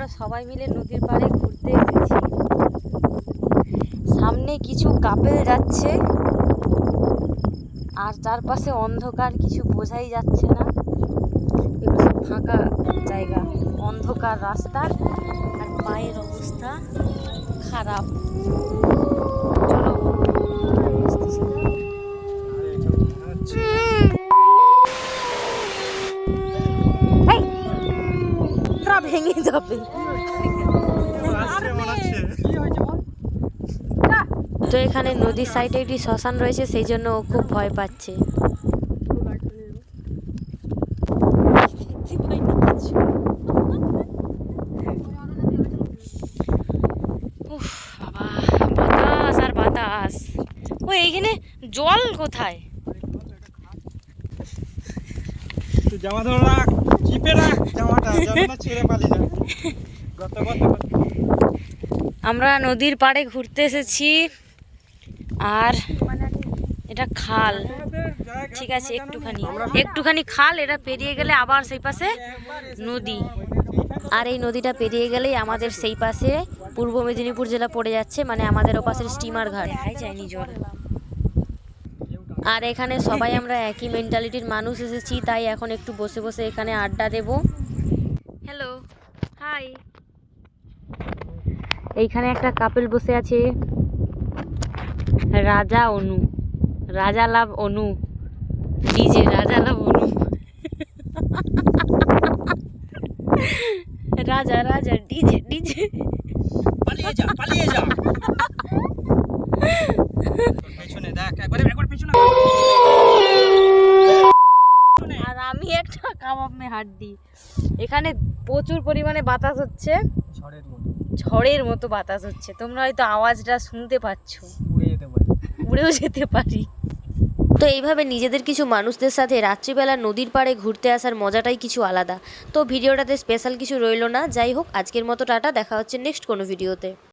আমরা সবাই মিলে নদীর পাড়ে ঘুরতে এসেছি। সামনে কিছু কাপেল যাচ্ছে আর চারপাশে অন্ধকার, কিছু বোঝাই যাচ্ছে না। এগুলো সব ফাঁকা জায়গা, অন্ধকার রাস্তা আর পায়ের অবস্থা খারাপ। চলো ভেঙে যাবে। তো এখানে নদীর সাইডে একটি শ্মশান রয়েছে, সেই জন্য ও খুব ভয় পাচ্ছে। উফ বাবা, বাতাস আর বাতাস। ও এইখানে জল কোথায়? জামা ধরে রাখ, চিপে রাখ জামাটা, যেন না ছেড়ে পালিয়ে যায়। আমরা নদীর পাড়ে ঘুরতে এসেছি আর এটা খাল, ঠিক আছে, একটুখানি খাল। এটা পেরিয়ে গেলে আবার সেই পাশে নদী, আর এই নদীটা পেরিয়ে গেলেই আমাদের সেই পাশে পূর্ব মেদিনীপুর জেলা পড়ে যাচ্ছে, মানে আমাদের ওপাশের স্টিমার ঘাট। দেখাই যায়নি জল। আর এখানে সবাই আমরা একই মেন্টালিটির মানুষ এসেছি, তাই এখন একটু বসে বসে এখানে আড্ডা দেব। Hello, high. এইখানে একটা কাপল বসে আছে, রাজা অনু, রাজা লাভ অনু, ডিজে রাজা লাভ অনু। রাজা রাজা ডিজে ডিজে। পালিয়ে যা, পালিয়ে যা। পেছনে দেখ, একবার পেছনে। আর আমি একটা কাবাব মে হাড্ডি। এখানে প্রচুর পরিমাণে বাতাস হচ্ছে, ঝড়ের মতো বাতাস হচ্ছে। তোমরা হয়তো আওয়াজটা শুনতে পাচ্ছ, উড়েও যেতে পারি। তো এইভাবে নিজেদের কিছু মানুষদের সাথে রাত্রিবেলা নদীর পাড়ে ঘুরতে আসার মজাটাই কিছু আলাদা। তো ভিডিওটাতে স্পেশাল কিছু রইলো না। যাই হোক, আজকের মতো টাটা, দেখা হচ্ছে নেক্সট কোনো ভিডিওতে।